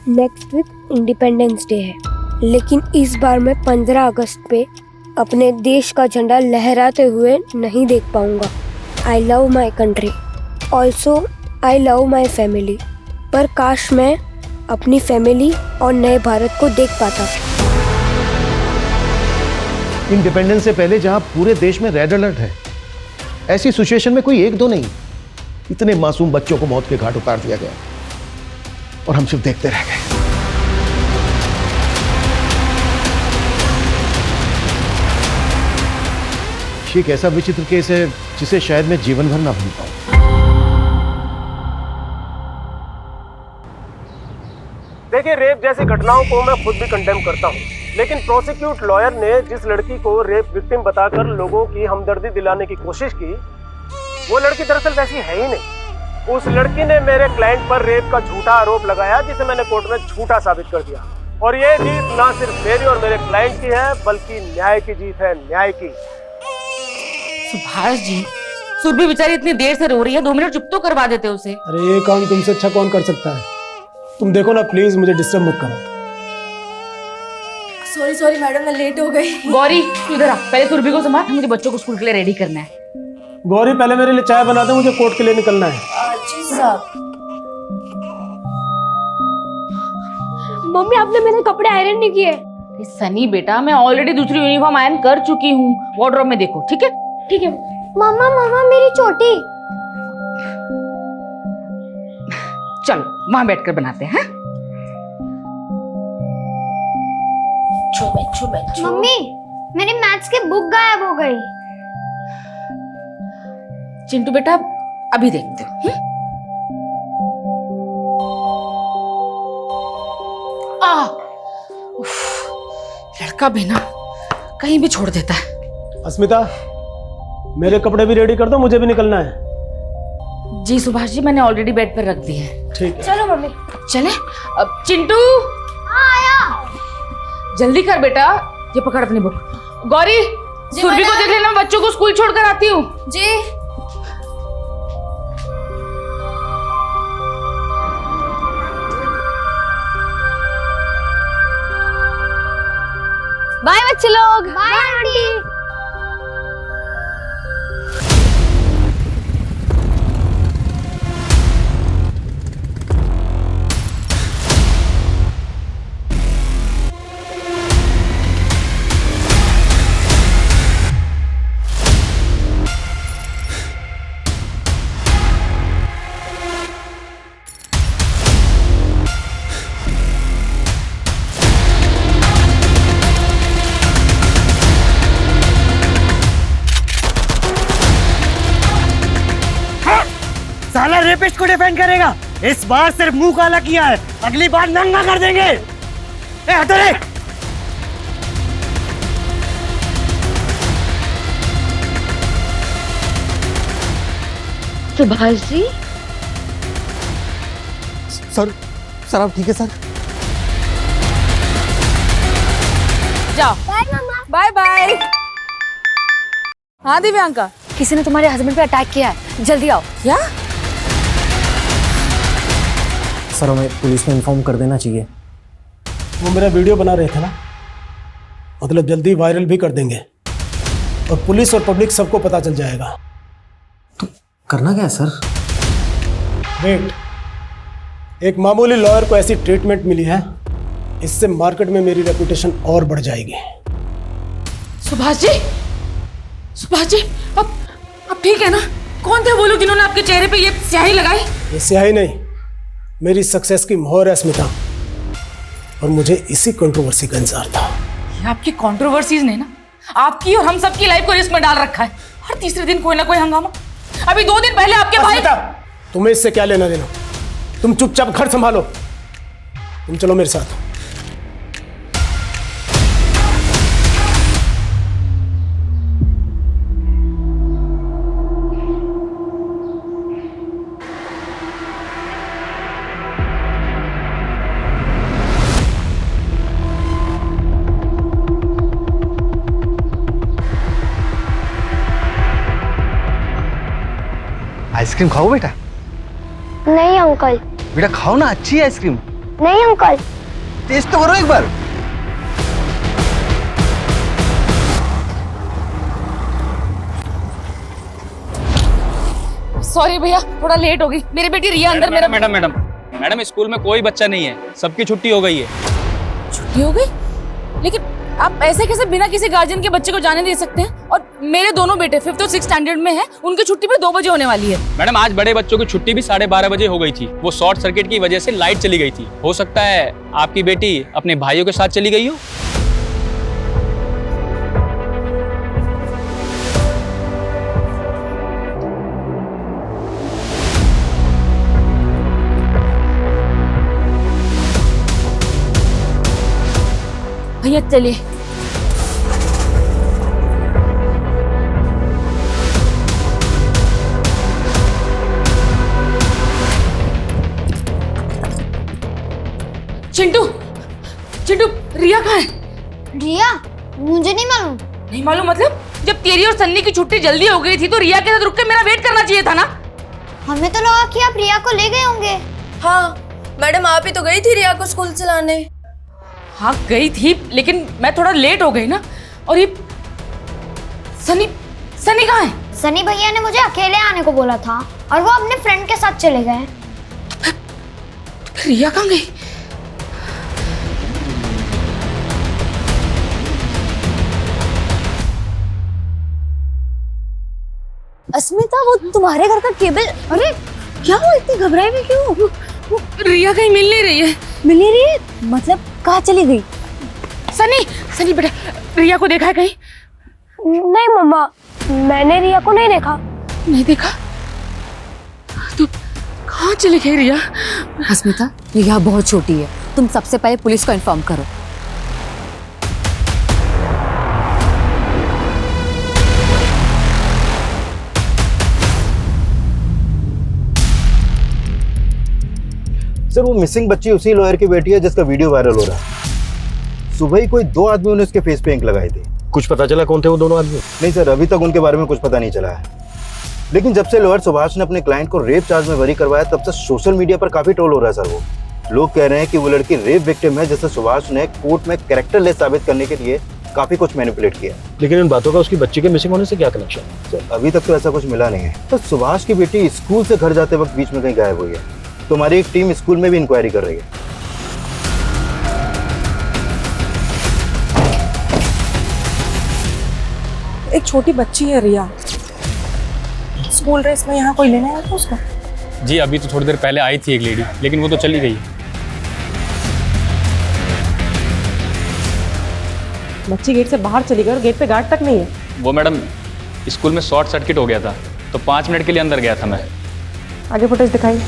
Next week independence day है, लेकिन इस बार मैं 15 अगस्त पे अपने देश का झंडा लहराते हुए नहीं देख पाऊंगा। I love my country, also I love my family. पर काश मैं अपनी फैमिली और नए भारत को देख पाता। इंडिपेंडेंस से पहले जहां पूरे देश में रेड अलर्ट है, ऐसी सिचुएशन में कोई एक दो नहीं, इतने मासूम बच्चों को मौत के घाट उतार दिया गया और हम सिर्फ देखते रह गए। ये एक ऐसा विचित्र केस है जिसे शायद मैं जीवन भर ना भूल पाऊं। देखिए, रेप जैसी घटनाओं को मैं खुद भी कंडेम करता हूँ, लेकिन प्रोसिक्यूट लॉयर ने जिस लड़की को रेप विक्टिम बताकर लोगों की हमदर्दी दिलाने की कोशिश की, वो लड़की दरअसल वैसी है ही नहीं। उस लड़की ने मेरे क्लाइंट पर रेप का झूठा आरोप लगाया, जिसे मैंने कोर्ट में झूठा साबित कर दिया। और ये जीत ना सिर्फ मेरी और मेरे क्लाइंट की है, बल्कि न्याय की जीत है, न्याय की। सुभाष जी, सुरभि बेचारी इतनी देर से रो रही है, 2 मिनट चुप तो करवा देते उसे। अरे ये काम तुमसे अच्छा कौन कर सकता है? तुम देखो ना, प्लीज मुझे डिस्टर्ब मत करो। सॉरी मैडम, मैं लेट हो गई। गौरी तू इधर आ, पहले सुरभि को संभाल, मुझे बच्चों को स्कूल के लिए रेडी करना है। गौरी पहले मेरे लिए चाय बना दे, मुझे कोर्ट के लिए निकलना है। जी साहब। मम्मी, आपने मेरे कपड़े आयरन नहीं किए। सनी बेटा, मैं ऑलरेडी दूसरी यूनिफॉर्म आयरन कर चुकी हूँ, वार्डरोब में देखो। ठीक है ठीक है। मामा मेरी चोटी। चलो वहां बैठकर बनाते हैं। मम्मी, मेरी मैथ्स की बुक गायब हो गई। चिंटू बेटा, अभी देखते हैं। लड़का भी ना कहीं भी छोड़ देता है। अस्मिता, मेरे कपड़े भी रेडी कर दो, मुझे भी निकलना है। जी सुभाष जी, मैंने ऑलरेडी बेड पर रख दिए हैं। ठीक है। चलो मम्मी। चले अब। चिंटू आया। जल्दी कर बेटा, ये पकड़ अपनी बुक। गौरी, सुरभि को देख लेना, बच्चों को स्कूल छोड़कर आती हूँ। जी। बाय बच्चे लोग। Bye aunty. साला रेपिस्ट को डिफेंड करेगा। इस बार सिर्फ मुंह काला किया है, अगली बार नंगा कर देंगे। ए हटो रे। सुभाष जी, सर आप ठीक है? सर जाओ। Bye bye. हाँ दिव्यांका, किसी ने तुम्हारे हस्बैंड पे अटैक किया है, जल्दी आओ। क्या? सर, हमें पुलिस में इन्फॉर्म कर देना चाहिए। वो मेरा वीडियो बना रहे थे ना, मतलब जल्दी वायरल भी कर देंगे और पुलिस और पब्लिक सबको पता चल जाएगा। तो करना क्या है सर? वेट, एक मामूली लॉयर को ऐसी ट्रीटमेंट मिली है, इससे मार्केट में मेरी रेपुटेशन और बढ़ जाएगी। सुभाष जी, सुभाष जी, अब ठीक है ना? कौन थे वो लोग जिन्होंने आपके चेहरे पे ये स्याही लगाई? ये स्याही नहीं, मेरी सक्सेस की मोहर है स्मिता, और मुझे इसी कंट्रोवर्सी का इंतजार था। ये आपकी कंट्रोवर्सीज ने ना आपकी और हम सबकी लाइफ को रिस्क में डाल रखा है। हर तीसरे दिन कोई ना कोई हंगामा। अभी 2 दिन पहले आपके भाई। स्मिता, तुम्हें इससे क्या लेना देना? तुम चुपचाप घर संभालो। तुम चलो मेरे साथ। आइसक्रीम खाओ बेटा। नहीं अंकल। बेटा खाओ ना, अच्छी है आइसक्रीम, नहीं अंकल। टेस्ट तो करो एक बार। सॉरी भैया, थोड़ा लेट हो गई। मेरी बेटी रिया अंदर मेरा मैडम स्कूल में कोई बच्चा नहीं है, सबकी छुट्टी हो गई है। छुट्टी हो गई? लेकिन आप ऐसे कैसे बिना किसी गार्जियन के बच्चे को जाने दे सकते हैं? और मेरे दोनों बेटे 5th और 6th स्टैंडर्ड में हैं, उनकी छुट्टी भी 2 बजे होने वाली है। मैडम आज बड़े बच्चों की छुट्टी भी 12:30 बजे हो गई थी। वो शॉर्ट सर्किट की वजह से लाइट चली गई थी। हो सकता है आपकी बेटी अपने भाइयों के साथ चली गई हो। भैया चलिए। चिंटू, चिंटू, रिया कहाँ है? रिया? मुझे नहीं मालूम। नहीं मालूम मतलब? जब तेरी और सन्नी की छुट्टी जल्दी हो गई थी तो रिया के साथ रुक के मेरा वेट करना चाहिए था ना? हमें तो लगा कि आप रिया को ले गए होंगे। हाँ मैडम, आप ही तो गई थी रिया को स्कूल से लाने। हाँ गई थी, लेकिन मैं थोड़ा लेट हो गई ना। और ये सनी, सनी कहाँ है? सनी भैया ने मुझे अकेले आने को बोला था और वो अपने फ्रेंड के साथ चले गए। रिया कहाँ गई? अस्मिता, वो तुम्हारे घर का केबल। अरे क्या हुआ, इतनी घबराई हुई क्यों? वो रिया कहीं मिल नहीं रही है। मिल नहीं रही है? मतलब कहाँ चली गई? सनी, सनी बेटा, रिया को देखा है कहीं? नहीं मम्मा, मैंने रिया को नहीं देखा। नहीं देखा? तो कहाँ चली गई रिया? अस्मिता, रिया बहुत छोटी है, तुम सबसे पहले पुलिस को इन्फॉर्म करो। सर वो मिसिंग बच्ची उसी लॉयर की बेटी है जिसका वीडियो वायरल हो रहा है। सुबह ही कोई 2 आदमियों ने उसके फेस पे इंक लगाई थी। कुछ पता चला कौन थे वो दोनों आदमी? नहीं सर, अभी तक उनके बारे में कुछ पता नहीं चला है। लेकिन जब से लॉयर सुभाष ने अपने क्लाइंट को रेप चार्ज में बरी करवाया तब से सोशल मीडिया पर काफी ट्रोल हो रहा है सर। वो लोग कह रहे हैं कि वो लड़की रेप विक्टिम है, जिसे सुभाष ने कोर्ट में कैरेक्टरलेस साबित करने के लिए काफी कुछ मैनिपुलेट किया। लेकिन इन बातों का उसकी बच्ची के मिसिंग होने से क्या कनेक्शन? सर अभी तक तो ऐसा कुछ मिला नहीं है। तो सुभाष की बेटी स्कूल से घर जाते वक्त बीच में कहीं गायब हुई है। तो हमारी एक टीम स्कूल में भी इंक्वायरी कर रही है। एक छोटी बच्ची है रिया, स्कूल ड्रेस में यहाँ कोई लेने आया था उसको? जी अभी तो थोड़ी देर पहले आई थी एक लेडी, लेकिन वो तो चली गई। बच्ची गेट से बाहर चली गई और गेट पे गार्ड तक नहीं है। वो मैडम स्कूल में शॉर्ट सर्किट हो गया था, तो 5 मिनट के लिए अंदर गया था मैं। आगे फुटेज दिखाइए।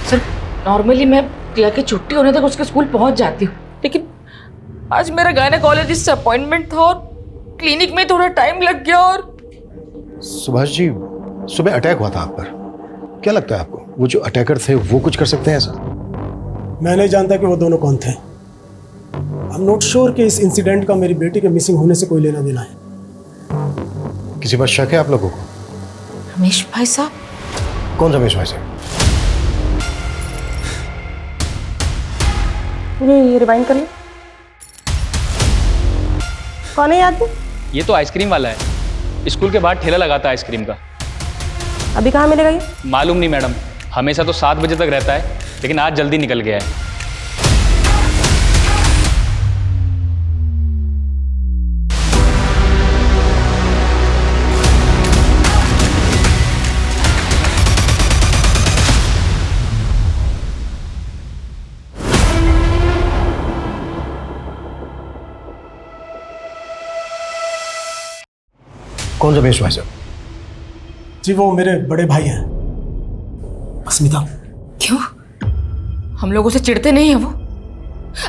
सर नॉर्मली मैं रिया की छुट्टी होने तक उसके स्कूल पहुंच जाती हूँ, लेकिन आज मेरा गायनेकोलॉजिस्ट से अपॉइंटमेंट था और क्लिनिक में थोड़ा टाइम लग गया। और सुभाष जी, सुबह अटैक हुआ था आप पर, क्या लगता है आपको वो जो अटैकर थे वो कुछ कर सकते हैं ऐसा? मैं नहीं जानता कि वो दोनों कौन थे। आई एम नॉट श्योर कि इस इंसिडेंट का मेरी बेटी के मिसिंग होने से कोई लेना देना है। किसी पर शक है आप लोगों को? रमेश भाई साहब। कौन रमेश भाई साहब? ये रिवाइंड कर लो। कौन है ये आदमी? ये तो आइसक्रीम वाला है, स्कूल के बाहर ठेला लगाता है आइसक्रीम का। अभी कहाँ मिलेगा ये? मालूम नहीं मैडम, हमेशा तो 7 बजे तक रहता है, लेकिन आज जल्दी निकल गया है। कौन रमेश भाई साहब? जी वो मेरे बड़े भाई हैं, अस्मिता। क्यों? हम लोगों से चिढ़ते नहीं है वो?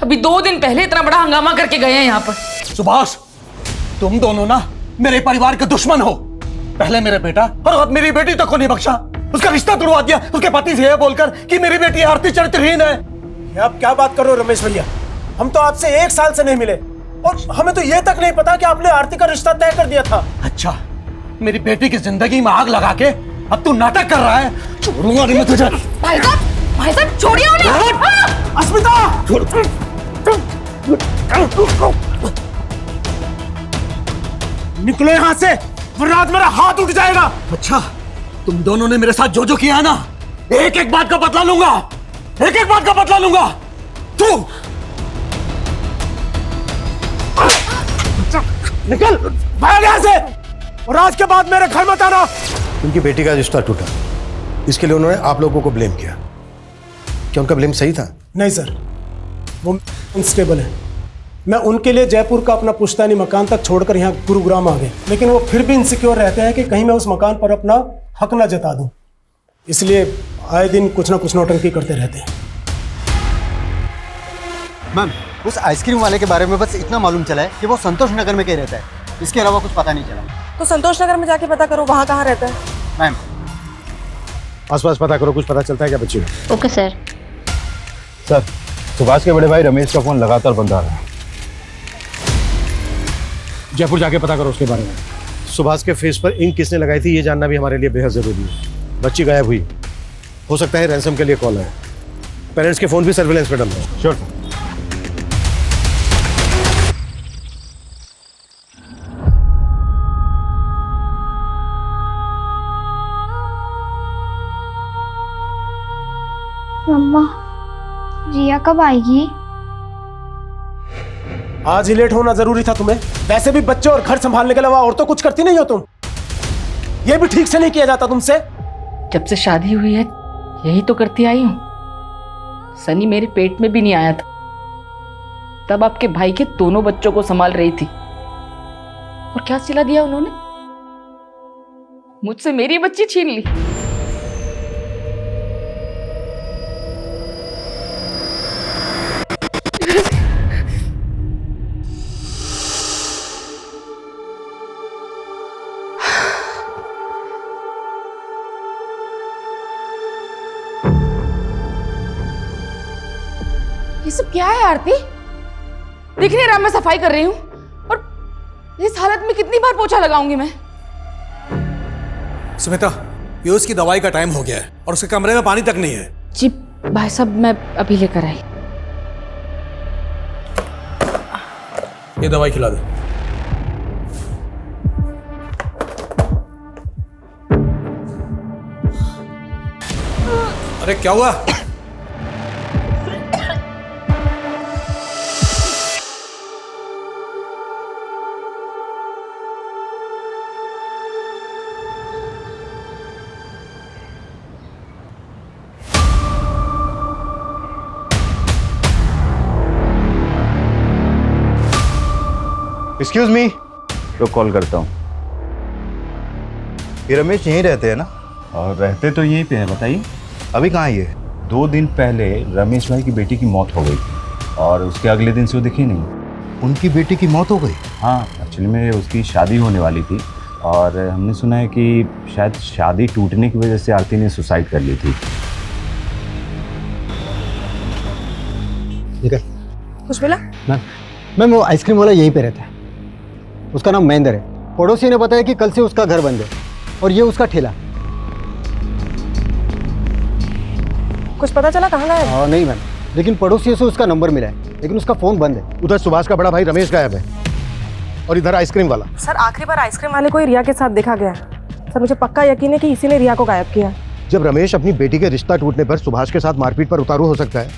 अभी 2 दिन पहले इतना बड़ा हंगामा करके गए हैं यहाँ पर। सुभाष, तुम दोनों ना मेरे परिवार के दुश्मन हो। पहले मेरा बेटा और अब मेरी बेटी तक को नहीं बख्शा। उसका रिश्ता तोड़वा दिया उसके पति से बोलकर कि मेरी बेटी आरती चरित्रहीन है। ये आप क्या बात कर रहे हो रमेश भैया? हम तो आपसे 1 साल से नहीं मिले और हमें तो ये तक नहीं पता कि आपने आरती का रिश्ता तय कर दिया था। अच्छा, मेरी बेटी की जिंदगी में आग लगा के अब तू नाटक कर रहा है। छोड़ूंगा नहीं मैं तुझे। भाई साहब छोड़िए उन्हें। अस्मिता, निकलो यहां से वरना आज मेरा हाथ उठ जाएगा। अच्छा, तुम दोनों ने मेरे साथ जो जो किया है ना, एक एक बात का बदला लूंगा, एक एक बात का बदला लूंगा। तू निकल भाग यहां से, और आज के बाद मेरे घर मत आना। उनकी बेटी का रिश्ता टूटा, इसके लिए उन्होंने आप लोगों को ब्लेम किया। क्या उनका ब्लेम सही था? नहीं सर, वो अनस्टेबल है। मैं उनके लिए जयपुर का अपना पुश्तैनी मकान तक छोड़कर यहाँ गुरुग्राम आ गए, लेकिन वो फिर भी इनसिक्योर रहते हैं कि कहीं मैं उस मकान पर अपना हक ना जता दूं, इसलिए आए दिन कुछ ना कुछ नौटंकी करते रहते हैं। मैम, उस आइसक्रीम वाले के बारे में बस इतना मालूम चला है कि वो संतोष नगर में कहीं रहता है, इसके अलावा कुछ पता नहीं चला। तो संतोष नगर में जाके पता करो वहाँ कहाँ रहता है। मैम, आसपास पता करो, कुछ पता चलता है क्या बच्ची को? Okay sir. सर, सुभाष के बड़े भाई रमेश का फोन लगातार बंद आ रहा है। जयपुर जाके पता करो उसके बारे में। सुभाष के फेस पर इंक किसने लगाई थी ये जानना भी हमारे लिए बेहद जरूरी है। बच्ची गायब हुई, हो सकता है रैंसम के लिए कॉल है। पेरेंट्स के फोन भी सर्विलेंस पे डाल दो। श्योर। मम्मा, रिया कब आएगी? आज ही लेट होना जरूरी था तुम्हें? वैसे भी बच्चे और घर संभालने के अलावा और तो कुछ करती नहीं हो तुम। ये भी ठीक से नहीं किया जाता तुमसे। जब से शादी हुई है यही तो करती आई हूँ। सनी मेरे पेट में भी नहीं आया था, तब आपके भाई के दोनों बच्चों को संभाल रही थी। और क्या सिला दिया उन्होंने? मुझसे मेरी बच्ची छीन ली। ये सब क्या है आरती? दिख नहीं रहा मैं सफाई कर रही हूँ, और इस हालत में कितनी बार पोछा लगाऊंगी मैं? सुमिता, पीयूष की दवाई का टाइम हो गया है और उसके कमरे में पानी तक नहीं है। जी भाई साहब, मैं अभी लेकर आई। ये दवाई खिला दो। अरे क्या हुआ? एक्सक्यूज मी, तो कॉल करता हूँ। ये रमेश यहीं रहते हैं ना? और रहते तो यहीं पे हैं, बताइए। अभी कहाँ ये? 2 दिन पहले रमेश भाई की बेटी की मौत हो गई और उसके अगले दिन से वो दिखी नहीं। उनकी बेटी की मौत हो गई? हाँ, एक्चुअली में उसकी शादी होने वाली थी और हमने सुना है कि शायद शादी टूटने की वजह से आरती ने सुसाइड कर ली थी। ठीक है। कुछ मिला? मैम, वो आइसक्रीम वाला यहीं पे रहता है, उसका नाम महेंद्र है। पड़ोसी ने बताया कि कल से उसका घर बंद है और ये उसका ठेला। कुछ पता चला कहाँ गया है? नहीं मैम, लेकिन पड़ोसियों से उसका नंबर मिला है, लेकिन उसका फोन बंद है। उधर सुभाष का बड़ा भाई रमेश गायब है और इधर आइसक्रीम वाला। सर, आखिरी बार आइसक्रीम वाले को ही रिया के साथ देखा गया है। सर, मुझे पक्का यकीन है कि इसी ने रिया को गायब किया। जब रमेश अपनी बेटी के रिश्ता टूटने पर सुभाष के साथ मारपीट पर उतारू हो सकता है,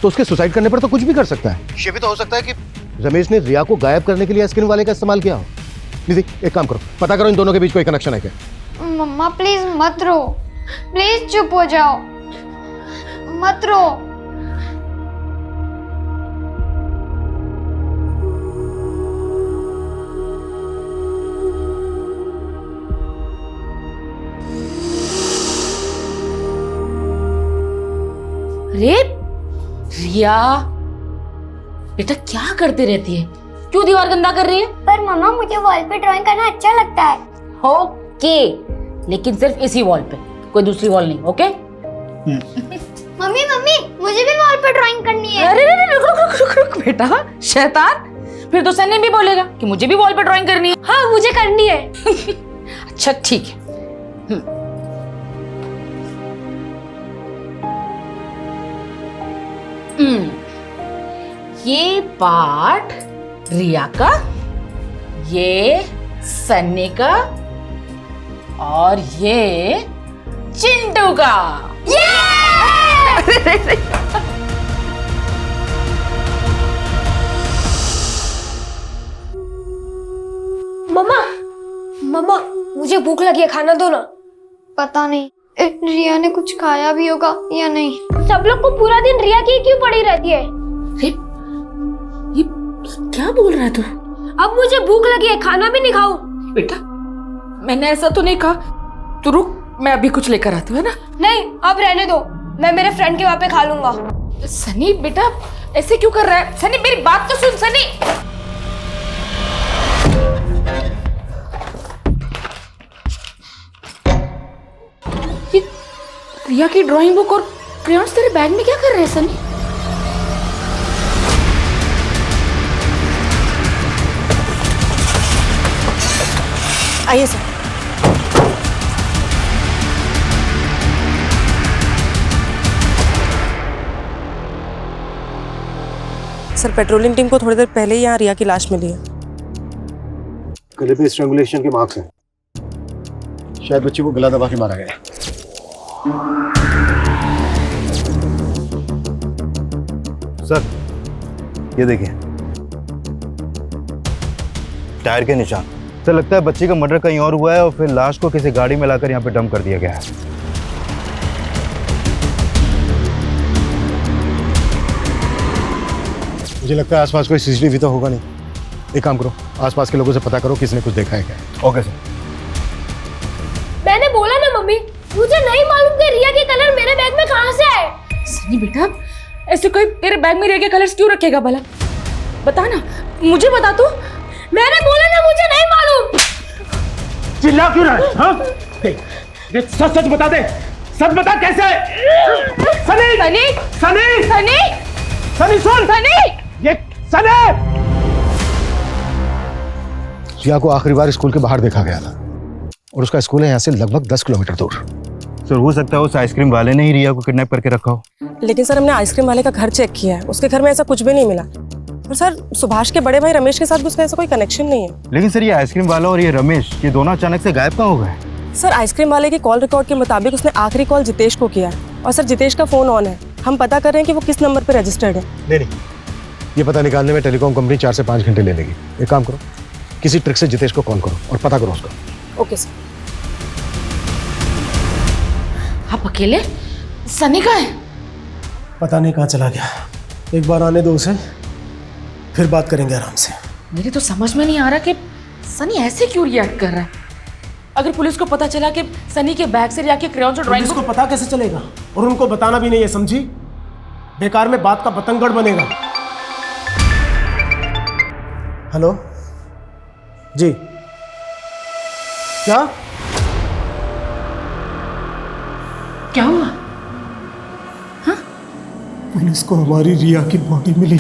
तो उसके सुसाइड करने पर तो कुछ भी कर सकता है। ये भी तो हो सकता है कि रमेश ने रिया को गायब करने के लिए आइसक्रीम वाले का इस्तेमाल किया हो। निधि, एक काम करो, पता करो इन दोनों के बीच कोई कनेक्शन है क्या। मम्मा प्लीज मत रो, प्लीज चुप हो जाओ, मत रो। अरे रिया बेटा, क्या करती रहती है? क्यों दीवार गंदा कर रही है? पर मम्मा, मुझे वॉल पे ड्राइंग करना अच्छा लगता है। ओके, लेकिन सिर्फ इसी वॉल पे, कोई दूसरी वॉल नहीं। ओके? मम्मी, मुझे भी वॉल पे ड्राइंग करनी है। अरे रुक बेटा, शैतान, फिर तो सनी भी बोलेगा कि मुझे भी वॉल पे ड्राइंग करनी है। हाँ मुझे करनी है। अच्छा ठीक है। ये पार्ट रिया का, ये सन्नी का और ये चिंटू का। मम्मा मम्मा मुझे भूख लगी है, खाना दो ना। पता नहीं रिया ने कुछ खाया भी होगा या नहीं। सब लोग को पूरा दिन रिया की क्यों पड़ी रहती है? ये क्या बोल रहा है तू? अब मुझे भूख लगी है, खाना भी नहीं खाऊं? बेटा मैंने ऐसा तो नहीं कहा। तू रुक, मैं अभी कुछ लेकर आती हूँ, है ना? नहीं अब रहने दो, मैं मेरे फ्रेंड के वहाँ पे खा लूंगा। सनी बेटा ऐसे क्यों कर रहा है? सनी मेरी बात तो सुन। सनी ये रिया की ड्राइंग बुक और क्रेयॉन्स तेरे बैग में क्या कर रहे हैं सनी? आइए सर। सर पेट्रोलिंग टीम को थोड़ी देर पहले ही यहाँ रिया की लाश मिली है। गले पे स्ट्रैंगुलेशन के मार्क्स हैं। शायद बच्ची को गला दबा के मारा गया। सर ये देखिए टायर के निशान। सर लगता है बच्ची का मर्डर कहीं और हुआ है और फिर लाश को किसी गाड़ी में लाकर यहाँ पे डंप कर दिया गया है। मुझे लगता है आसपास कोई सीसीटीवी तो होगा नहीं। एक काम करो, आसपास के लोगों से पता करो किसने कुछ देखा है क्या। Okay sir. मैंने बोला ना मम्मी, मुझे नहीं मालूम कि रिया के कलर मेरे बैग में कहाँ से आए। सनी बेटा ऐसे कोई तेरे बैग में रिया के कलर्स क्यों रखेगा भला? बता ना, मुझे बता तू। मैंने बोला ना मुझे नहीं मालूम। चिल्ला क्यों रहा है? हाँ? सच सच बता दे, सच बता कैसे? सनी सनी सनी सनी सनी सुन, सनी ये सनी। रिया को आखिरी बार स्कूल के बाहर देखा गया था और उसका स्कूल है यहाँ से लगभग 10 किलोमीटर दूर। सर हो सकता है उस आइसक्रीम वाले ने ही रिया को किडनैप करके रखा हो। लेकिन सर हमने आइसक्रीम वाले का घर चेक किया है, उसके घर में ऐसा कुछ भी नहीं मिला। और सर सुभाष के बड़े भाई रमेश के साथ भी उसका ऐसा कोई कनेक्शन नहीं है। लेकिन सर ये आइसक्रीम वाला और ये रमेश, ये दोनों अचानक से गायब कहाँ हो गए? सर आइसक्रीम वाले की कॉल रिकॉर्ड के मुताबिक उसने आखिरी कॉल जितेश को किया है और सर जितेश का फोन ऑन है। हम पता कर रहे हैं कि वो किस नंबर पर रजिस्टर्ड है। नहीं, ये पता निकालने में टेलीकॉम कंपनी 4 से 5 घंटे ले लेगी। एक काम करो, किसी ट्रिक से जितेश को कॉल करो और पता करो उसका। Okay sir. आप अकेले? सनी का है? पता नहीं कहाँ चला गया। एक बार आने दो उसे, फिर बात करेंगे आराम से। मेरे तो समझ में नहीं आ रहा कि सनी ऐसे क्यों रिएक्ट कर रहा है। अगर पुलिस को पता चला कि सनी के बैग से रिया के क्रेयॉन्स और ड्राइंग पुलिस को पता कैसे चलेगा? और उनको बताना भी नहीं है, समझी? बेकार में बात का बतंगड़ बनेगा। हेलो जी, क्या क्या हुआ? पुलिस को हमारी रिया की बॉडी मिली।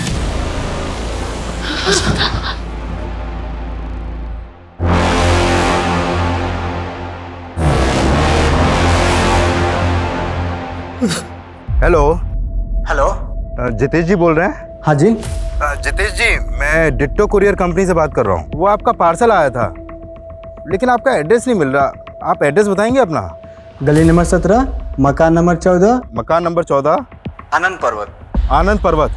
Hello hello. जितेश जी बोल रहे हैं? हाँ जी। जितेश जी मैं डिट्टो कुरियर कंपनी से बात कर रहा हूँ। वो आपका पार्सल आया था लेकिन आपका एड्रेस नहीं मिल रहा। आप एड्रेस बताएंगे अपना? गली नंबर 17, मकान नंबर 14, मकान नंबर 14, आनंद पर्वत। आनंद पर्वत।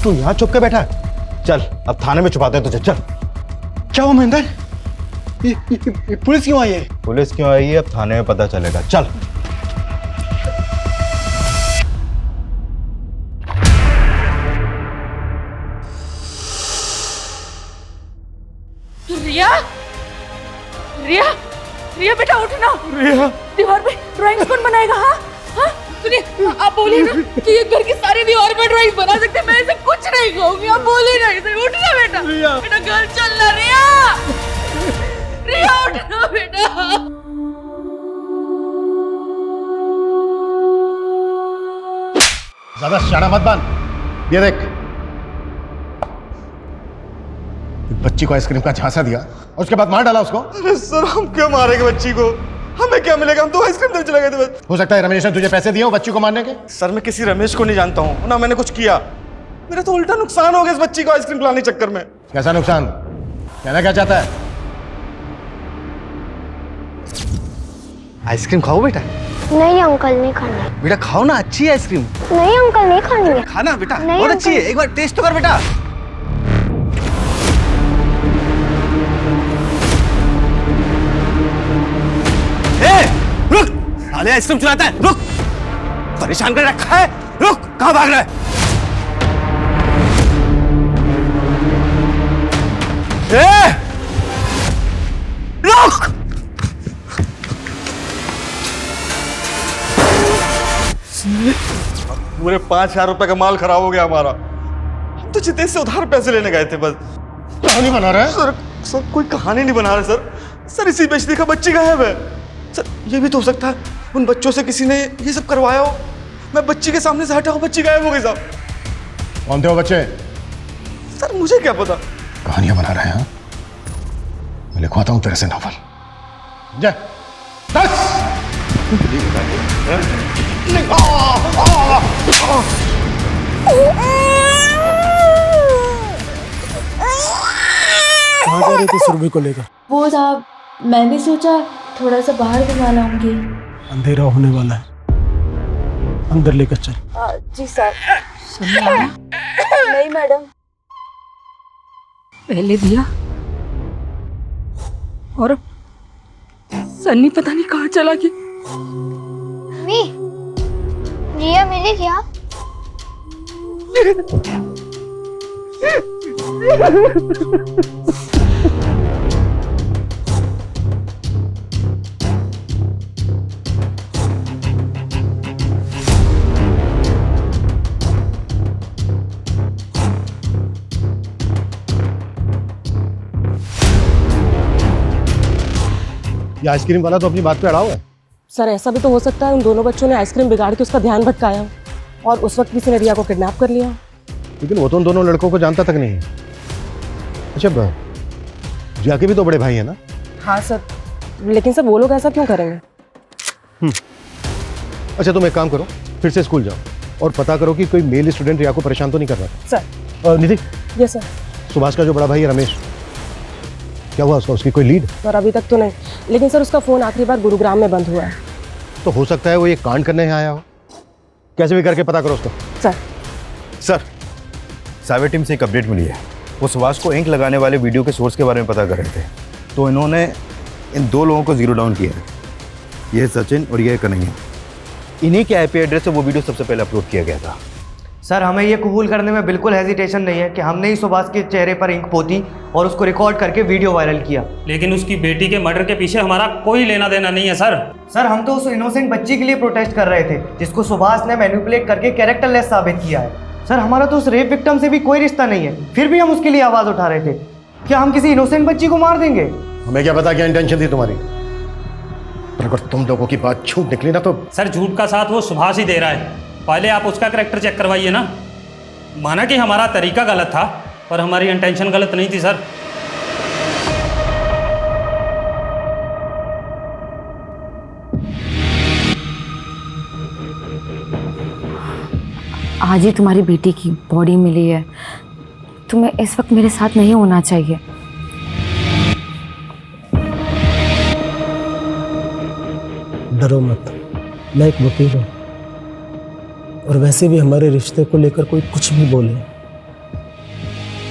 तू यहाँ चुप के बैठा है? चल अब थाने में छुपाते हैं तुझे। चल। क्या हुआ महेंद्र? ये पुलिस क्यों आई है? पुलिस क्यों आई है अब थाने में पता चलेगा। चल। रिया रिया रिया बेटा उठना। रिया दीवार पे ड्राइंग कौन बनाएगा? हाँ हाँ सुनिए, आप बोलिए ना कि ये घर की सारी दीवार पे ड्राइंग बना सकते हैं। मैं ऐसा कुछ नहीं नहीं खाऊंगी, आप बोल ही नहीं थे। उठ ना बेटा, बेटा घर चल ना। रिया, रिया उठ ना बेटा। ज्यादा शाना मत बन। ये देख, बच्ची को आइसक्रीम का झांसा दिया और उसके बाद मार डाला उसको। अरे सर, हम क्यों मारेंगे बच्ची को? हमें क्या मिलेगा? हम तो आइसक्रीम देने चले गए थे बस। हो सकता है रमेश ने तुझे पैसे दिए हो बच्ची को मारने के। सर, मैं किसी रमेश को नहीं जानता हूँ, ना मैंने कुछ किया। मेरा तो उल्टा नुकसान हो गया इस बच्ची को आइसक्रीम पिलाने के चक्कर में। कैसा नुकसान? कहना क्या चाहता है? आइसक्रीम खाओ बेटा। नहीं अंकल, नहीं खानी। बेटा खाओ ना, अच्छी है आइसक्रीम। नहीं अंकल, नहीं खानी है। खाना बेटा, नहीं बहुत अंकल। अच्छी है, एक बार टेस्ट तो कर बेटा। रुक, साले आइसक्रीम चुराता है, रुक। परेशान कर रखा है, रुक। कहाँ भाग रहा है? रुक। पूरे 5,000 रुपए का माल खराब हो गया हमारा। हम तो जितेश से उधार पैसे लेने गए थे बस। कहानी बना रहा है? सर कोई कहानी नहीं बना रहे सर इसी बेचने का बच्ची गायब है। सर ये भी तो हो सकता है उन बच्चों से किसी ने ये सब करवाया हो। मैं बच्ची के सामने से हटा हूँ, बच्ची गायब हो गई साहब। कौन थे वो बच्चे? सर मुझे क्या पता। कहानियां बना रहे हैं? मैं लिखवाता हूँ तेरे से नॉवल। जा, दस। कहाँ जा रही थी सुरभि को लेकर? वो साहब, मैंने सोचा थोड़ा सा बाहर घुमा लाऊंगी। अंधेरा होने वाला है, अंदर लेकर चल। जी सर। नहीं मैडम। पहले दिया और सन्नी पता नहीं कहाँ चला गया। मम्मी, रिया मिली क्या? ये आइसक्रीम वाला तो अपनी बात पे अड़ा हुआ है। सर ऐसा भी तो हो सकता है उन दोनों बच्चों ने आइसक्रीम बिगाड़ के उसका ध्यान भटकाया हो और उस वक्त किसी ने रिया को किडनैप कर लिया। लेकिन वो तो उन दोनों लड़कों को जानता तक नहीं है। अच्छा, रिया के भी तो बड़े भाई है ना? हाँ सर, लेकिन सर वो लोग ऐसा क्यों करेंगे? अच्छा, तुम एक काम करो, फिर से स्कूल जाओ और पता करो कि कोई मेल स्टूडेंट रिया को परेशान तो नहीं कर रहा था। Sir. Nidhi. Yes sir. Subhash का जो बड़ा भाई है रमेश, क्या हुआ उसका? उसकी कोई लीड? सर अभी तक तो नहीं, लेकिन सर उसका फोन आखिरी बार गुरुग्राम में बंद हुआ है। तो हो सकता है वो ये कांड करने यहाँ आया हो। कैसे भी करके पता करो उसको। सर, साइबर टीम से एक अपडेट मिली है। वो सुभाष को इंक लगाने वाले वीडियो के सोर्स के बारे में पता कर रहे थे, तो इन्होंने इन दो लोगों को जीरो डाउन किया है। ये सचिन और ये कन्हैया। इन्हीं के आईपी एड्रेस से वो वीडियो सबसे पहले अपलोड किया गया था। सर हमें ये कबूल करने में बिल्कुल हेजिटेशन नहीं है कि हमने ही सुभाष के चेहरे पर इंक पोती और उसको रिकॉर्ड करके वीडियो वायरल किया। लेकिन उसकी बेटी के मर्डर के पीछे हमारा कोई लेना देना नहीं है सर। सर हम तो उस इनोसेंट बच्ची के लिए प्रोटेस्ट कर रहे थे जिसको सुभाष ने मैनिपुलेट करके कैरेक्टरलेस साबित किया है। सर हमारा तो उस रेप विक्टिम से भी कोई रिश्ता नहीं है, फिर भी हम उसके लिए आवाज़ उठा रहे थे। क्या हम किसी इनोसेंट बच्ची को मार देंगे? हमें क्या पता क्या इंटेंशन थी तुम्हारी, पर अगर तुम लोगों की बात झूठ निकली ना तो। सर झूठ का साथ वो सुभाष ही दे रहा है। पहले आप उसका कैरेक्टर चेक करवाइए ना। माना कि हमारा तरीका गलत था, पर हमारी इंटेंशन गलत नहीं थी सर। आज ही तुम्हारी बेटी की बॉडी मिली है, तुम्हें इस वक्त मेरे साथ नहीं होना चाहिए। डरो मत, मैं एक वकील हूँ और वैसे भी हमारे रिश्ते को लेकर कोई कुछ भी बोले,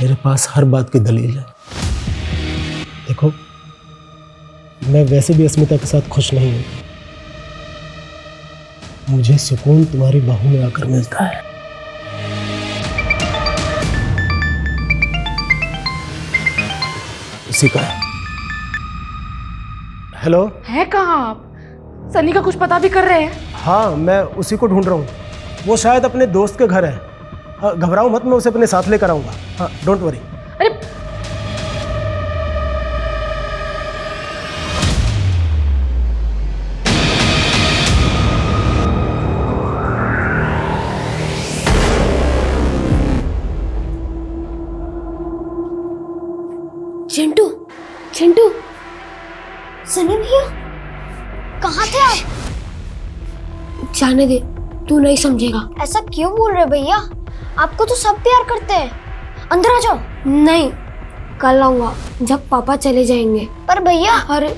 मेरे पास हर बात की दलील है। देखो, मैं वैसे भी अस्मिता के साथ खुश नहीं हूँ। मुझे सुकून तुम्हारी बाहों में आकर मिलता है। उसी का है। हेलो। है कहाँ आप? सनी का कुछ पता भी कर रहे हैं? हाँ, मैं उसी को ढूंढ रहा हूँ। वो शायद अपने दोस्त के घर है। घबराओ मत, मैं उसे अपने साथ लेकर आऊँगा। हाँ, डोंट वरी। अरे चिंटू, चिंटू, सनी भैया कहाँ थे आप? जाने दे, तू नहीं समझेगा। ऐसा क्यों बोल रहे भैया? आपको तो सब प्यार करते हैं। अंदर आ जाओ। नहीं, कल आऊंगा जब पापा चले जाएंगे। पर भैया। अरे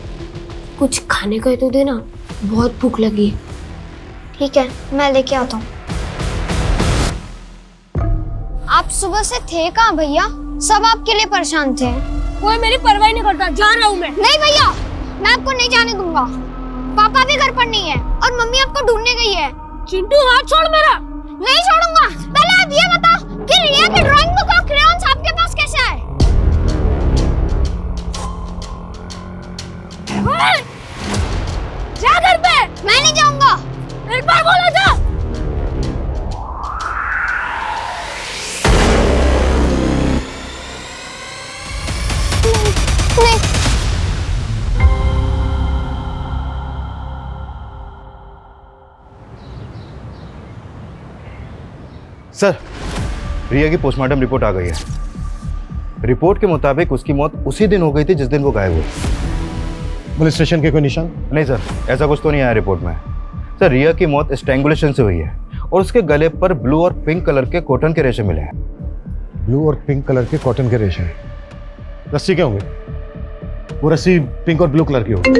कुछ खाने को तो देना, बहुत भूख लगी है। ठीक है, मैं लेके आता हूँ। आप सुबह से थे कहाँ भैया? सब आपके लिए परेशान थे। कोई मेरी परवाह नहीं करता, जा रहा हूँ मैं। नहीं भैया, मैं आपको नहीं जाने दूंगा। पापा भी घर पर नहीं है और मम्मी आपको ढूंढने गई है। चिंटू हाथ छोड़ मेरा। नहीं छोड़ूंगा। पहले आप ये बताओ कि रिया की ड्राइंग बुक और क्रेयॉन्स आपके पास कैसे आए? जा घर पे। मैं नहीं जाऊंगा। एक बार बोला जा। नहीं। सर, रिया की पोस्टमार्टम रिपोर्ट आ गई है। रिपोर्ट के मुताबिक उसकी मौत उसी दिन हो गई थी जिस दिन वो गायब हुई। पुलिस स्टेशन के कोई निशान? नहीं सर, ऐसा कुछ तो नहीं आया रिपोर्ट में। सर, रिया की मौत स्ट्रैंगुलेशन से हुई है और उसके गले पर ब्लू और पिंक कलर के कॉटन के रेशे मिले हैं। ब्लू और पिंक कलर के कॉटन के रेशे? रस्सी क्या होंगे? वो रस्सी पिंक और ब्लू कलर की होगी।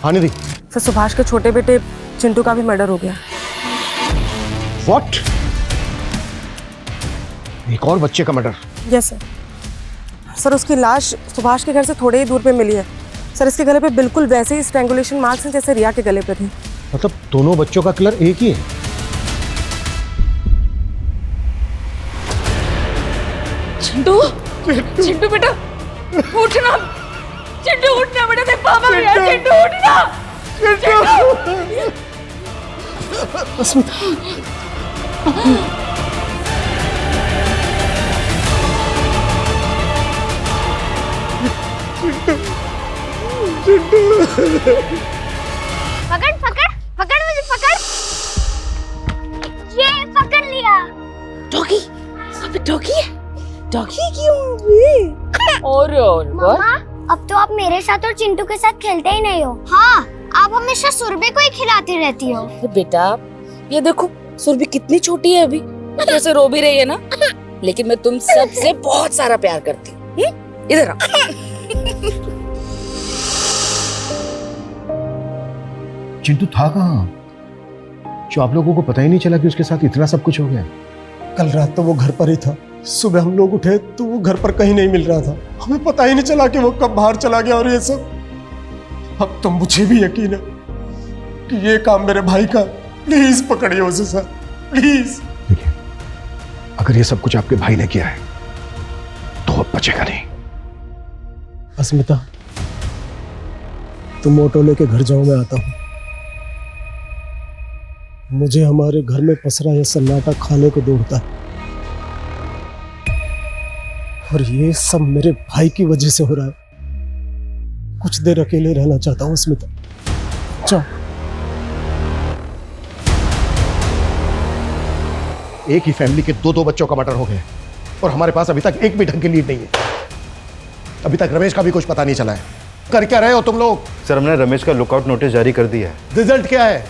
हाँ निधि। सर, सुभाष के छोटे बेटे चिंटू का भी मर्डर हो गया। What? एक और बच्चे का मर्डर? Yes sir. सर, उसकी लाश सुभाष के घर से थोड़े ही दूर पे मिली है। सर, इसके गले पे बिल्कुल वैसे ही स्ट्रैंगुलेशन मार्क्स हैं जैसे रिया के गले पे थे। मतलब दोनों बच्चों का कलर एक ही है? चिंटू, चिंटू बेटा उठना। चिंटू उठना बेटा, देख पापा भी है। चिंटू उठना। चिंटू। अस्मिता। पकड़ पकड़ पकड़ मुझे, पकड़। ये पकड़ लिया। डॉगी, अबे डॉगी है। डॉगी क्यों? और मम्मा, अब तो आप मेरे साथ और चिंटू के साथ खेलते ही नहीं हो। हाँ, आप हमेशा सुरभि को ही खिलाती रहती हो। बेटा, ये देखो सुरभि कितनी छोटी है अभी, जैसे रो भी रही है ना, लेकिन मैं तुम सबसे बहुत सारा प्यार करती हूँ। इधर आओ। चिंटू था कहाँ जो आप लोगों को पता ही नहीं चला कि उसके साथ इतना सब कुछ हो गया? कल रात तो वो घर पर ही था। सुबह हम लोग उठे तो वो घर पर कहीं नहीं मिल रहा था। हमें पता ही नहीं चला कि वो कब बाहर चला गया। और ये सब अब तो मुझे भी यकीन है कि ये काम मेरे भाई का। प्लीज पकड़िए उसे सर, प्लीज। देखिए, अगर ये सब कुछ आपके भाई ने किया है तो अब बचेगा नहीं। अस्मिता, तुम ऑटो लेके घर जाओ, मैं आता हूं। मुझे हमारे घर में पसरा यह सन्नाटा खाने को दौड़ता है और ये सब मेरे भाई की वजह से हो रहा है। कुछ देर अकेले रहना चाहता हूं अस्मिता, जाओ। एक ही फैमिली के दो बच्चों का मर्डर हो गया और हमारे पास अभी तक एक भी ढंग की लीड नहीं है। अभी तक रमेश का भी कुछ पता नहीं चला है। कर क्या रहे हो तुम लोग? सर, हमने रमेश का लुकआउट नोटिस जारी कर दिया है। रिजल्ट क्या है?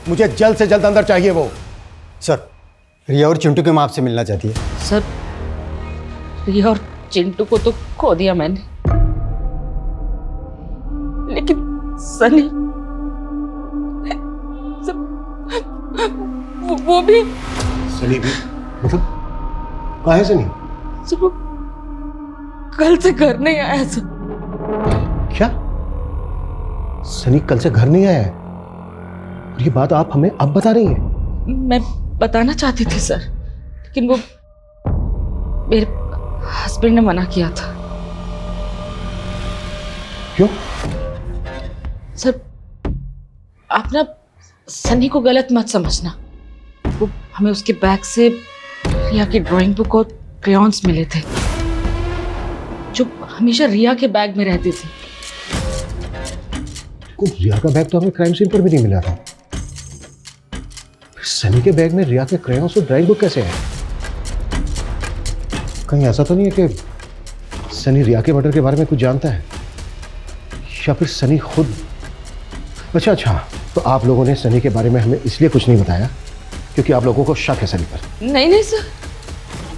मुझे जल्द से जल्द अंदर चाहिए वो। सर, रिया और चिंटू की माँ आपसे मिलना चाहती है। सर, रिया और चिंटू को तो खो दिया मैंने, लेकिन सनी वो भी। सनी भी? मतलब कहाँ है सनी? सर, वो कल से घर नहीं आया सर। क्या? सनी कल से घर नहीं आया है? और ये बात आप हमें अब बता रही हैं? मैं बताना चाहती थी सर, लेकिन वो मेरे हस्बैंड ने मना किया था। क्यों? सर, आप ना सनी को गलत मत समझना। वो हमें उसके बैग से रिया की ड्राइंग बुक और क्रेयॉन्स मिले थे जो हमेशा रिया के बैग में रहती थी। रिया का बैग तो हमें क्राइम सीन पर भी नहीं मिला था। सनी के बैग में रिया के क्रेयॉन्स और ड्राइंग बुक कैसे है? कहीं ऐसा तो नहीं है कि सनी रिया के मर्डर के बारे में कुछ जानता है, या फिर सनी खुद? अच्छा, तो आप लोगों ने सनी के बारे में हमें इसलिए कुछ नहीं बताया क्योंकि आप लोगों को शक है सनी पर? नहीं सर,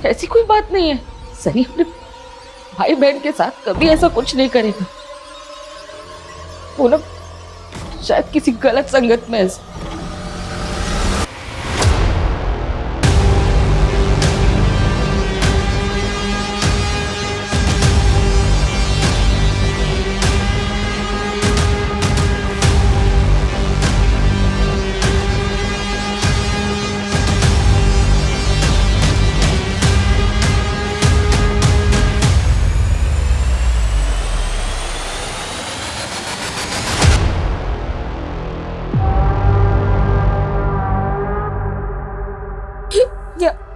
ऐसी कोई बात नहीं है। सनी अपने भाई बहन के साथ कभी ऐसा कुछ नहीं करेगा। वो ना शायद किसी गलत संगत में है।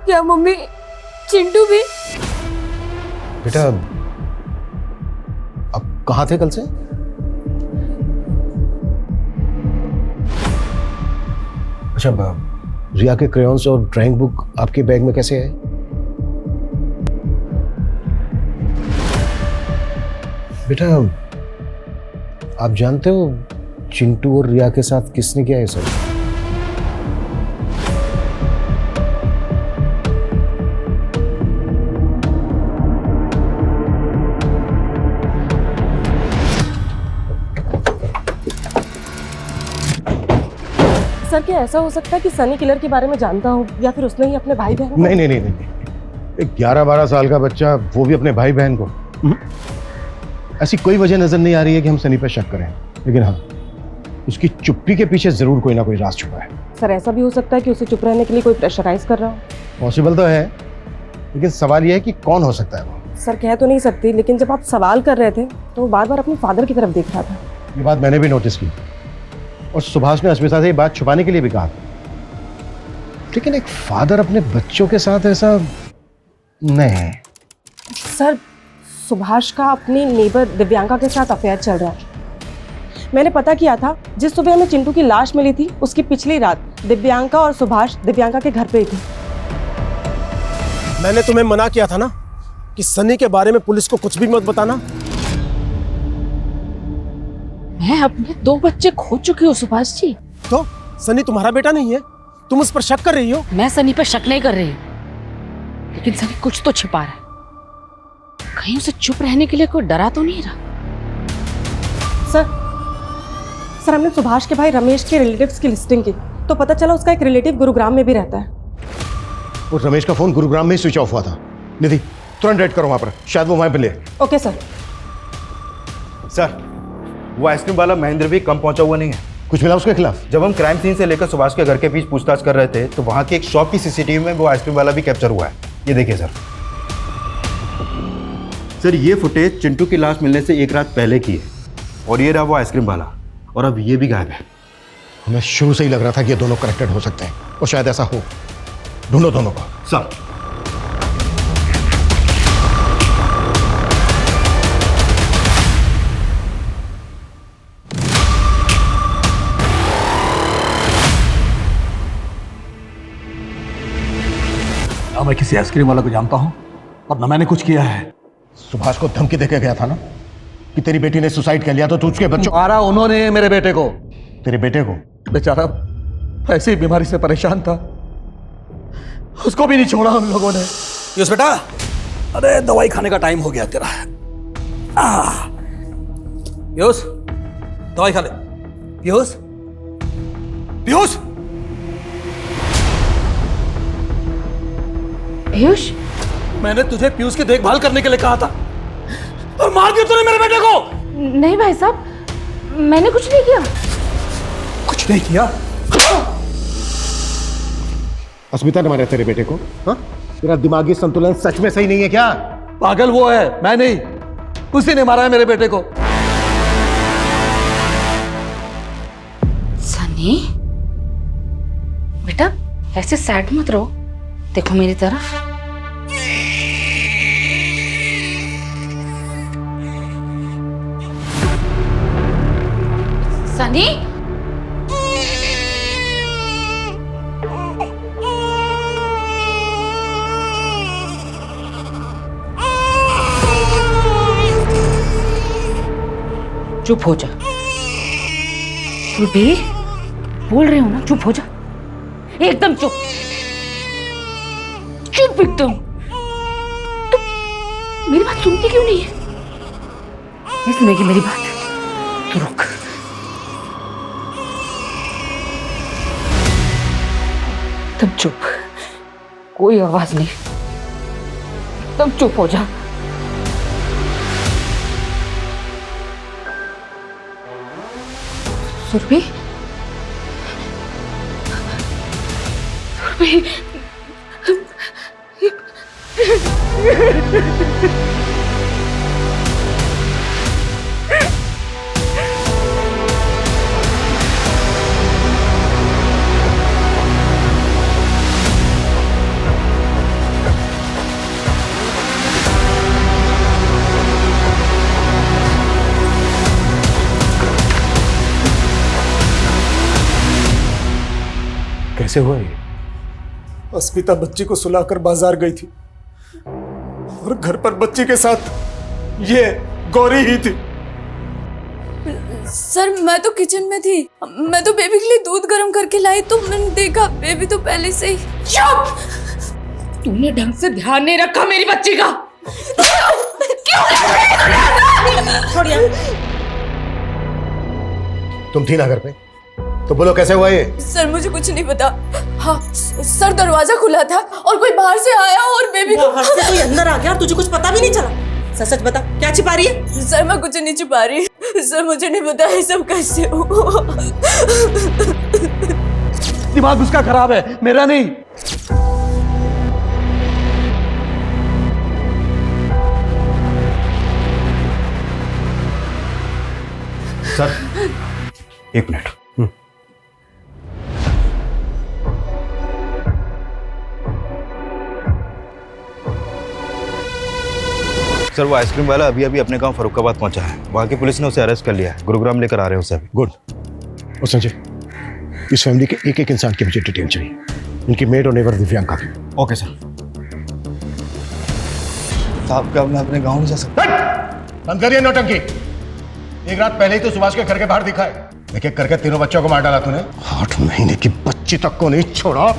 क्या मम्मी चिंटू भी? बेटा अब कहाँ थे कल से? अच्छा, रिया के क्रेयॉन्स और ड्राइंग बुक आपके बैग में कैसे है? बेटा आप जानते हो चिंटू और रिया के साथ किसने किया है सब? सर क्या ऐसा हो सकता है कि सनी किलर के बारे में जानता हो या फिर उसने ही अपने भाई बहन? नहीं, एक 11-12 साल का बच्चा, वो भी अपने भाई बहन को। ऐसी कोई वजह नजर नहीं आ रही है कि हम सनी पर शक करें, लेकिन हाँ उसकी चुप्पी के पीछे जरूर कोई ना कोई राज छुपा है। सर ऐसा भी हो सकता है कि उसे चुप रहने के लिए कोई प्रेशराइज कर रहा हो। पॉसिबल तो है, लेकिन सवाल यह है कि कौन हो सकता है वो? सर कह तो नहीं सकती, लेकिन जब आप सवाल कर रहे थे तो वो बार बार अपने फादर की तरफ देख रहा था। ये बात मैंने भी नोटिस की, और सुभाष ने अस्मिता से ये बात छुपाने के लिए भी कहा। लेकिन एक फादर अपने बच्चों के साथ ऐसा नहीं। सर सुभाष का अपनी नेबर दिव्यांका के साथ अफेयर चल रहा है। मैंने पता किया था, जिस सुबह हमें चिंटू की लाश मिली थी उसकी पिछली रात दिव्यांका और सुभाष दिव्यांका के घर पे ही थे। मैंने तुम्हें मना किया था ना कि सनी के बारे में पुलिस को कुछ भी मत बताना। मैं अपने 2 बच्चे खो चुकी हूँ सुभाष जी। तो सनी तुम्हारा बेटा नहीं है? तुम उस पर शक कर रही हो? मैं सनी पर शक नहीं कर रही, लेकिन सनी कुछ तो छिपा रहा है। कहीं उसे चुप रहने के लिए कोई डरा तो नहीं रहा? सर हमने सुभाष के भाई रमेश के रिलेटिव्स की लिस्टिंग की तो पता चला उसका एक रिलेटिव गुरुग्राम में भी रहता है। और रमेश का फोन गुरुग्राम में ही स्विच ऑफ हुआ था। निधि तुरंत रेड करो वहां पर, शायद वो वहां पे ले। Okay sir. सर वो आइसक्रीम वाला महेंद्र भी कम पहुंचा हुआ नहीं है। कुछ मिला उसके खिलाफ? जब हम क्राइम सीन से लेकर सुभाष के घर के बीच पूछताछ कर रहे थे तो वहां की एक शॉप की सीसीटीवी में वो आइसक्रीम वाला भी कैप्चर हुआ है। ये देखिए सर ये फुटेज चिंटू की लाश मिलने से 1 रात पहले की है, और ये रहा वो आइसक्रीम वाला, और अब ये भी गायब है। हमें शुरू से ही लग रहा था कि ये दोनों कनेक्टेड हो सकते हैं, और शायद ऐसा हो। ढूंढो दोनों को। सर ना मैं किसी आइसक्रीम वाला को जानता हूं और ना मैंने कुछ किया है। सुभाष को धमकी देके गया था ना कि तेरी बेटी ने सुसाइड कर लिया तो तू उसके बच्चों। मारा उन्होंने मेरे बेटे को। तेरे बेटे को? बेचारा ऐसी बीमारी से परेशान था, उसको भी नहीं छोड़ा उन लोगों ने। पीयूष बेटा, अरे दवाई खाने का टाइम हो गया तेरा। पीयूष दवाई खा ले। पीयूष पीयूष पीयूष, मैंने तुझे पीयूष की देखभाल करने के लिए कहा था और मार दिया तूने मेरे बेटे को। नहीं भाई साहब, मैंने कुछ नहीं किया। कुछ नहीं किया? अस्मिता ने मारा तेरे बेटे को? हाँ? तेरा दिमागी संतुलन सच में सही नहीं है क्या? पागल वो है, मैं नहीं। उसी ने मारा है मेरे बेटे को। सनी, बेटा ऐसे सैड मत रहो, देखो मेरी तरफ। सनी, चुप हो जा। सुरभि, बोल रहे हो ना, चुप हो जा, एकदम चुप, चुप एकदम। तो मेरी बात सुनती क्यों नहीं है? नहीं सुनेगी मेरी बात तो रुक। तुम चुप, कोई आवाज नहीं, तुम चुप हो जा। सुरभि, सुरभि, कैसे हुआ ये? अस्मिता बच्ची को सुलाकर बाजार गई थी और घर पर बच्ची के साथ ये गौरी ही थी। सर मैं तो किचन में थी, मैं तो बेबी के लिए दूध गर्म करके लाई तो मैंने देखा बेबी तो पहले से ही। चुप! तूने ढंग से ध्यान नहीं रखा मेरी बच्ची का। क्यों? तुम थी ना घर पे, तो बोलो कैसे हुआ ये? सर मुझे कुछ नहीं पता। हाँ सर दरवाजा खुला था और कोई बाहर से आया और बेबी को बाहर से कोई अंदर आ गया और तुझे कुछ पता भी नहीं चला। सच सच बता, क्या छिपा रही है? सर मैं कुछ नहीं छिपा रही सर, मुझे नहीं पता ये सब कैसे हुआ। दिमाग उसका खराब है, मेरा नहीं। सर एक मिनट। सर वो आइसक्रीम वाला अभी अभी अपने गांव फरुखाबाद पहुंचा है। वहां की पुलिस ने उसे अरेस्ट कर लिया है, गुरुग्राम लेकर आ रहे हैं उसे अभी। गुड। और संजय, इस फैमिली के एक एक इंसान की मुझे डिटेल चाहिए, इनकी मेड और नेबर दिव्यांका की। Okay sir. साहब क्या मैं अपने गांव नहीं जा सकता? बंद करिए नौटंकी। एक रात पहले ही तो सुभाष के घर के बाहर दिखा है। एक एक करके तीनों बच्चों को मार डाला तूने। 8 महीने की बच्ची तक को नहीं छोड़ा।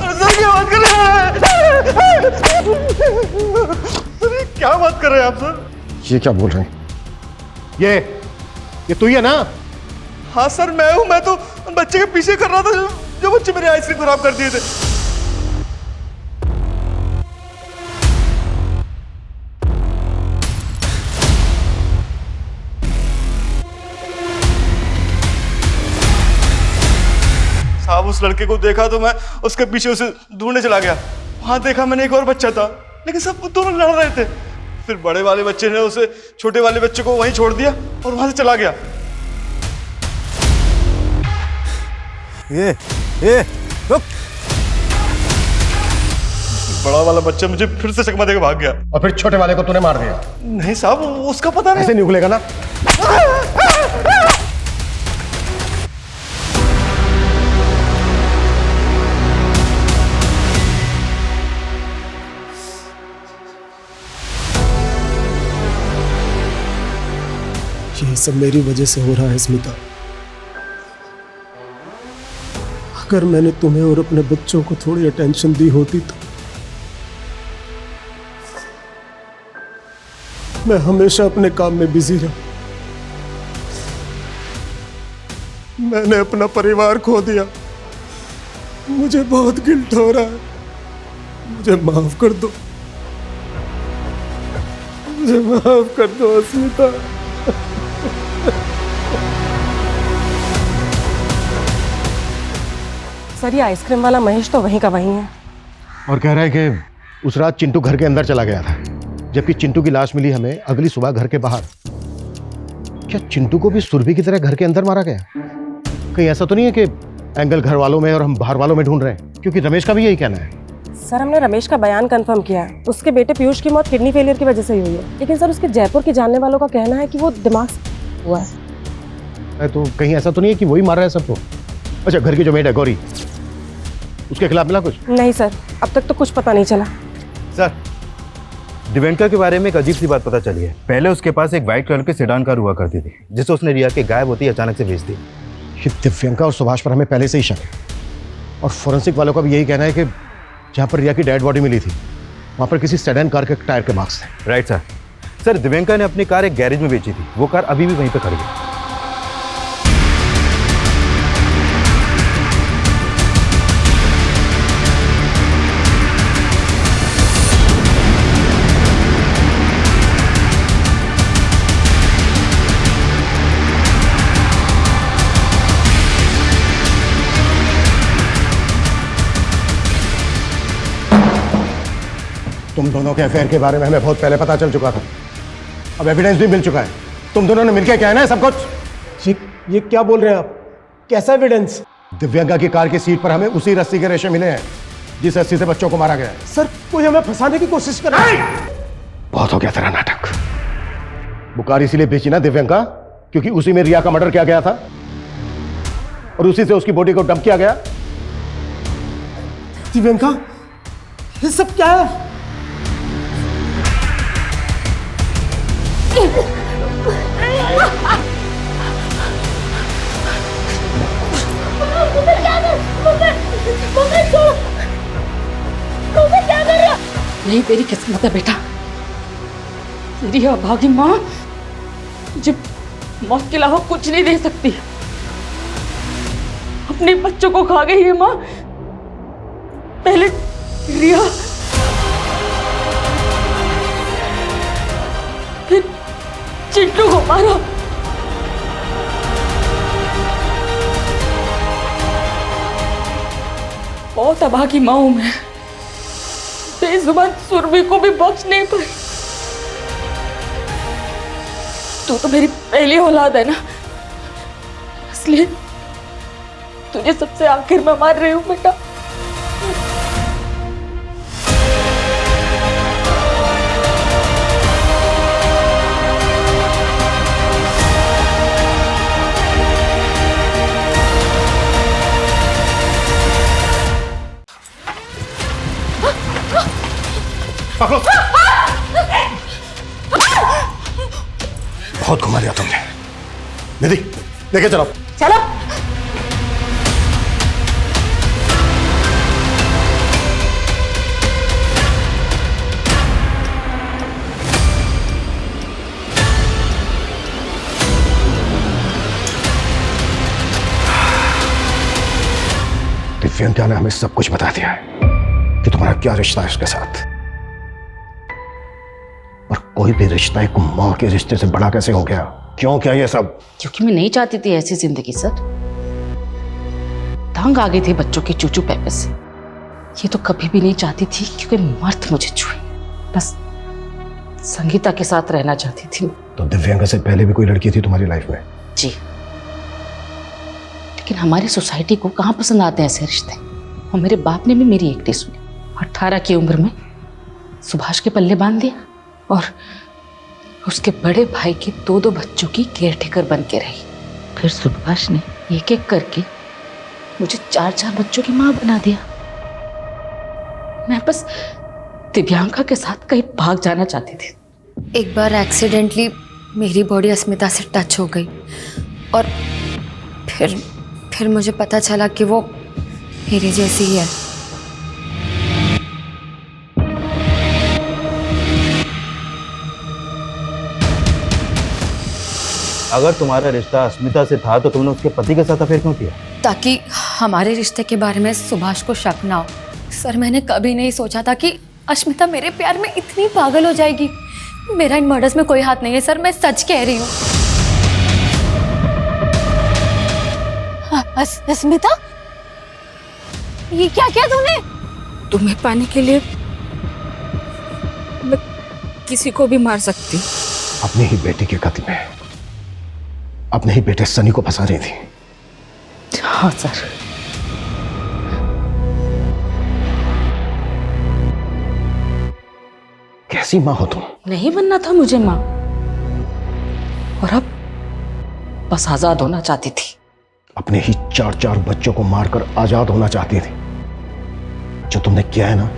क्या बात कर रहे हैं आप सर? ये क्या बोल रहे हैं? ये तू ही है ना? हाँ सर मैं हूं। मैं तो बच्चे के पीछे कर रहा था जो बच्चे मेरे आइसक्रीम खराब कर दिए थे। साहब उस लड़के को देखा तो मैं उसके पीछे उसे ढूंढने चला गया। वहां देखा मैंने एक और बच्चा था, लेकिन सब दोनों लड़ रहे थे। फिर बड़े वाले बच्चे ने उसे छोटे वाले बच्चे को वहीं छोड़ दिया और वहां से चला गया। ये रुक। बड़ा वाला बच्चा मुझे फिर से चकमा देकर भाग गया। और फिर छोटे वाले को तूने मार दिया? नहीं साहब उसका पता नहीं। ऐसे नहीं उगलेगा ना। ये सब मेरी वजह से हो रहा है स्मिता। अगर मैंने तुम्हें और अपने बच्चों को थोड़ी अटेंशन दी होती तो मैं हमेशा अपने काम में बिजी रहा। मैंने अपना परिवार खो दिया। मुझे बहुत गिल्ट हो रहा है। मुझे माफ कर दो, मुझे माफ कर दो स्मिता। सर ये आइसक्रीम वाला महेश तो वहीं का वहीं है। और कह रहा है कि उस रात चिंटू घर के अंदर चला गया था, जबकि चिंटू की लाश मिली हमें अगली सुबह घर के बाहर। क्या चिंटू को भी सुरभि की तरह घर के अंदर मारा गया? कहीं ऐसा तो नहीं है कि एंगल घर वालों में और हम बाहर वालों में ढूंढ रहे हैं, क्योंकि रमेश का भी यही कहना है। सर हमने रमेश का बयान कंफर्म किया है। उसके बेटे पीयूष की मौत किडनी फेलियर की वजह से ही हुई है, लेकिन सर उसके जयपुर के जानने वालों का कहना है कि वो दिमाग से हुआ है। तो कहीं ऐसा तो नहीं है कि वही मार रहा है सबको? अच्छा, घर की जो मेड है गौरी, उसके खिलाफ मिला कुछ? नहीं सर, अब तक तो कुछ पता नहीं चला। सर, दिव्यांका के बारे में एक अजीब सी बात पता चली है। पहले उसके पास एक व्हाइट कलर की सेडान कार हुआ करती थी, जिसे उसने रिया के गायब होती अचानक से बेच दी। ये दिव्यांका और सुभाष पर हमें पहले से ही शक है, और फोरेंसिक वालों का भी यही कहना है कि जहाँ पर रिया की डेड बॉडी मिली थी वहाँ पर किसी सेडान कार के टायर के मार्क्स थे। Right sir. सर, दिव्यांका ने अपनी कार एक गैरेज में बेची थी। वो कार अभी भी वहीं पर खड़ी है। तुम दोनों के अफेयर के बारे में हमें बहुत पहले पता चल चुका था, अब एविडेंस भी मिल चुका है। तुम दोनों ने मिलकर क्या है ना सब कुछ। ये क्या बोल रहे हैं आप? कैसा एविडेंस? दिव्यांका की कार की सीट पर हमें उसी रस्सी के रेशे मिले हैं जिस रस्सी से बच्चों को मारा गया है। सर, कोई हमें फंसाने की कोशिश कर रहा है। बहुत हो गया तेरा नाटक। वो कार इसीलिए बेची ना दिव्यांका, क्योंकि उसी में रिया का मर्डर किया गया था और उसी से उसकी बॉडी को डंप किया गया। दिव्यांका, ये सब क्या है? यही तेरी किस्मत है बेटा। तेरी अभागी माँ मुझे मौत के अलावा कुछ नहीं दे सकती। अपने बच्चों को खा गई है माँ। पहले रिया, फिर चिंटू को मारा। बहुत अभागी माँ हूं मैं। बेजुबान सुरभि को भी बख्श नहीं पाई। तू तो मेरी पहली औलाद है ना, इसलिए तुझे सबसे आखिर में मार रही हूं बेटा। बहुत घुमा दिया तुमने। निधि, लेके चलो। चलो। दिव्यांका ने हमें सब कुछ बता दिया है कि तुम्हारा क्या रिश्ता है उसके साथ, और कोई भी रिश्ता एक माँ के रिश्ते से बड़ा कैसे हो गया? क्यों क्या ये सब? क्योंकि मैं नहीं चाहती थी ऐसी जिंदगी सर। तंग आ गई थी बच्चों के चूचू पैपे से। ये तो कभी भी नहीं चाहती थी क्योंकि मर्द मुझे छुए। बस संगीता के साथ रहना चाहती थी। तो दिव्यांका से पहले भी कोई लड़की थी तुम्हारी लाइफ में? जी, लेकिन हमारी सोसाइटी को कहाँ पसंद आते हैं ऐसे रिश्ते। और मेरे बाप ने भी मेरी एक नहीं सुनी। 18 की उम्र में सुभाष के पल्ले बांध दिया और उसके बड़े भाई के 2 बच्चों की केयरटेकर बन के रही। फिर सुभाष ने एक एक करके मुझे 4 बच्चों की माँ बना दिया। मैं बस दिव्यांका के साथ कहीं भाग जाना चाहती थी। एक बार एक्सीडेंटली मेरी बॉडी अस्मिता से टच हो गई और फिर मुझे पता चला कि वो मेरी जैसी ही है। अगर तुम्हारा रिश्ता अस्मिता से था तो तुमने उसके पति के साथ अफेयर क्यों किया? ताकि हमारे रिश्ते के बारे में सुभाष को शक ना हो। सर, मैंने कभी नहीं सोचा था कि अस्मिता मेरे प्यार में इतनी पागल हो जाएगी। मेरा इन मर्डर्स में कोई हाथ नहीं है सर, मैं सच कह रही हूँ। अस्मिता, ये क्या किया तूने? तुम्हें पाने के लिए मैं किसी को भी मार सकती। अपनी ही बेटी के कत्ल में अपने ही बेटे सनी को फंसा रही थी। हाँ सर, कैसी माँ हो तुम? नहीं बनना था मुझे माँ, और अब बस आजाद होना चाहती थी। अपने ही 4 बच्चों को मारकर आजाद होना चाहती थी। जो तुमने किया है ना,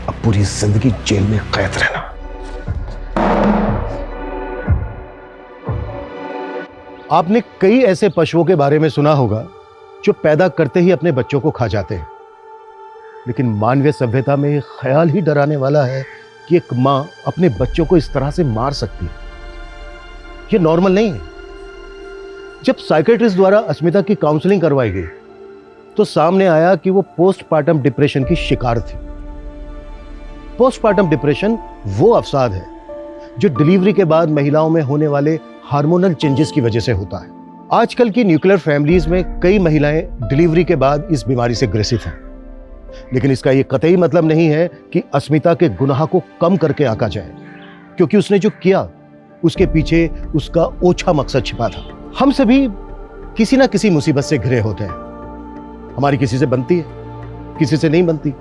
अब पूरी जिंदगी जेल में कैद रहना। आपने कई ऐसे पशुओं के बारे में सुना होगा जो पैदा करते ही अपने बच्चों को खा जाते हैं, लेकिन मानवीय सभ्यता में यह ख्याल ही डराने वाला है कि एक मां अपने बच्चों को इस तरह से मार सकती है। यह नॉर्मल नहीं है। जब साइकेट्रिस्ट द्वारा अस्मिता की काउंसलिंग करवाई गई तो सामने आया कि वो पोस्टपार्टम डिप्रेशन की शिकार थी। पोस्टपार्टम डिप्रेशन वो अवसाद है जो डिलीवरी के बाद महिलाओं में होने वाले हार्मोनल चेंजेस की वजह से होता है। आजकल की न्यूक्लियर फैमिलीज में कई महिलाएं डिलीवरी के बाद इस बीमारी से ग्रसित हैं, लेकिन इसका यह कतई मतलब नहीं है कि अस्मिता के गुनाह को कम करके आंका जाए, क्योंकि उसने जो किया उसके पीछे उसका ओछा मकसद छिपा था। हम सभी किसी ना किसी मुसीबत से घिरे होते हैं। हमारी किसी से बनती है, किसी से नहीं बनती।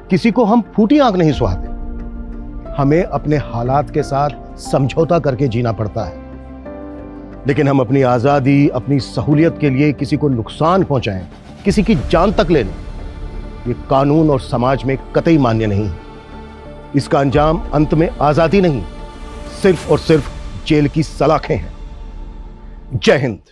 किसी को हम फूटी आंख नहीं सुहाते। हमें अपने हालात के साथ समझौता करके जीना पड़ता है, लेकिन हम अपनी आजादी, अपनी सहूलियत के लिए किसी को नुकसान पहुंचाएं, किसी की जान तक ले लें, ये कानून और समाज में कतई मान्य नहीं है। इसका अंजाम अंत में आजादी नहीं, सिर्फ और सिर्फ जेल की सलाखें हैं। जय हिंद।